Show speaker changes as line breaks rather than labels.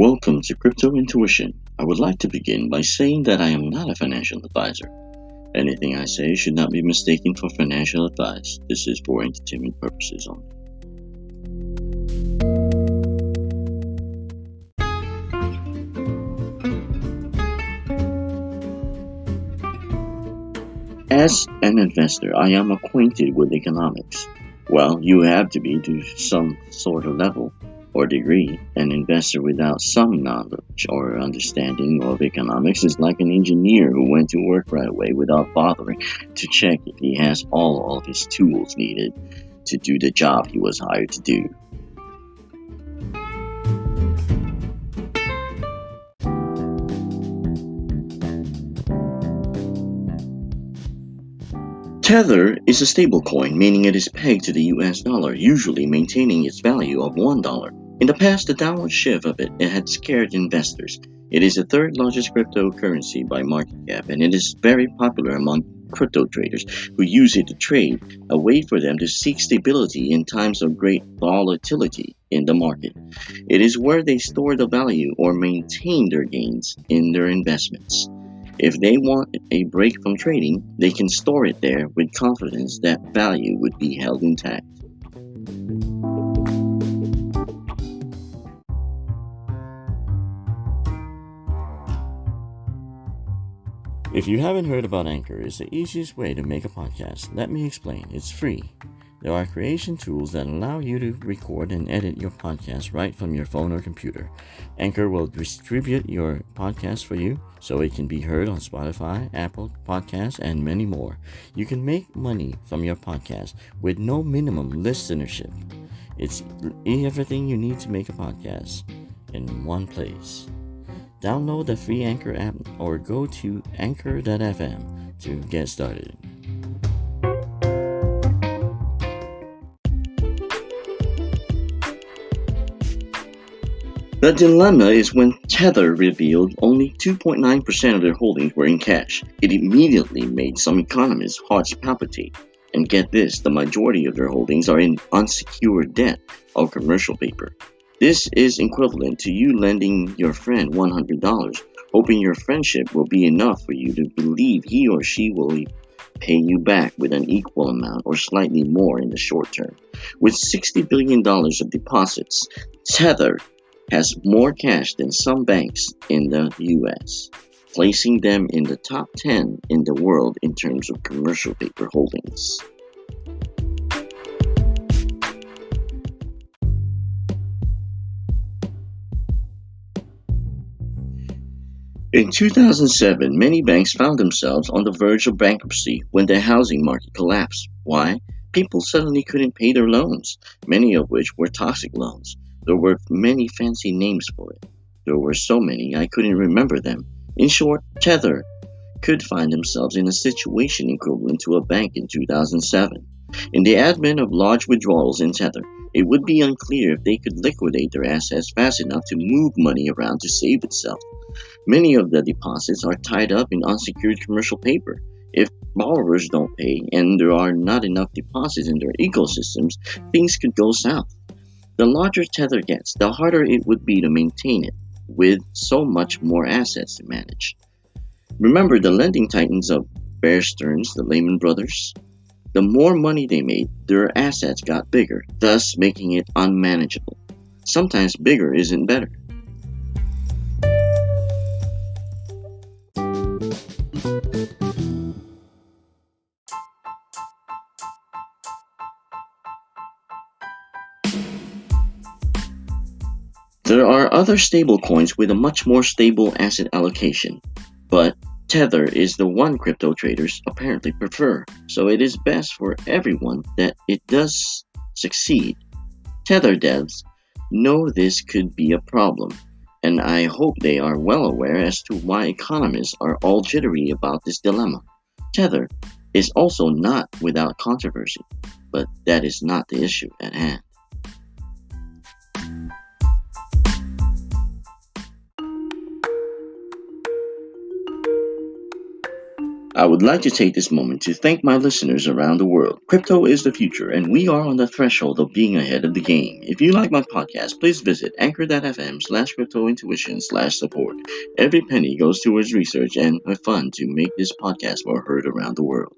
Welcome to Crypto Intuition. I would like to begin by saying that I am not a financial advisor. Anything I say should not be mistaken for financial advice. This is for entertainment purposes only. As an investor, I am acquainted with economics. Well, you have to be to some sort of level or degree. An investor without some knowledge or understanding of economics is like an engineer who went to work right away without bothering to check if he has all of his tools needed to do the job he was hired to do. Tether is a stablecoin, meaning it is pegged to the US dollar, usually maintaining its value of $1. In the past, the downward shift of it had scared investors. It is the third largest cryptocurrency by market cap, and it is very popular among crypto traders who use it to trade, a way for them to seek stability in times of great volatility in the market. It is where they store the value or maintain their gains in their investments. If they want a break from trading, they can store it there with confidence that value would be held intact. If you haven't heard about Anchor, it's the easiest way to make a podcast. Let me explain. It's free. There are creation tools that allow you to record and edit your podcast right from your phone or computer. Anchor will distribute your podcast for you so it can be heard on Spotify, Apple Podcasts, and many more. You can make money from your podcast with no minimum listenership. It's everything you need to make a podcast in one place. Download the free Anchor app or go to anchor.fm to get started. The dilemma is when Tether revealed only 2.9% of their holdings were in cash. It immediately made some economists' hearts palpitate. And get this, the majority of their holdings are in unsecured debt or commercial paper. This is equivalent to you lending your friend $100, hoping your friendship will be enough for you to believe he or she will pay you back with an equal amount or slightly more in the short term. With $60 billion of deposits, Tether has more cash than some banks in the US, placing them in the top 10 in the world in terms of commercial paper holdings. In 2007, many banks found themselves on the verge of bankruptcy when the housing market collapsed. Why? People suddenly couldn't pay their loans, many of which were toxic loans. There were many fancy names for it. There were so many I couldn't remember them. In short, Tether could find themselves in a situation equivalent to a bank in 2007. In the advent of large withdrawals in Tether, it would be unclear if they could liquidate their assets fast enough to move money around to save itself. Many of the deposits are tied up in unsecured commercial paper. If borrowers don't pay and there are not enough deposits in their ecosystems, things could go south. The larger Tether gets, the harder it would be to maintain it, with so much more assets to manage. Remember the lending titans of Bear Stearns, the Lehman Brothers? The more money they made, their assets got bigger, thus making it unmanageable. Sometimes bigger isn't better. There are other stablecoins with a much more stable asset allocation, but Tether is the one crypto traders apparently prefer, so it is best for everyone that it does succeed. Tether devs know this could be a problem, and I hope they are well aware as to why economists are all jittery about this dilemma. Tether is also not without controversy, but that is not the issue at hand. I would like to take this moment to thank my listeners around the world. Crypto is the future, and we are on the threshold of being ahead of the game. If you like my podcast, please visit anchor.fm/cryptointuition/support. Every penny goes towards research and a fund to make this podcast more heard around the world.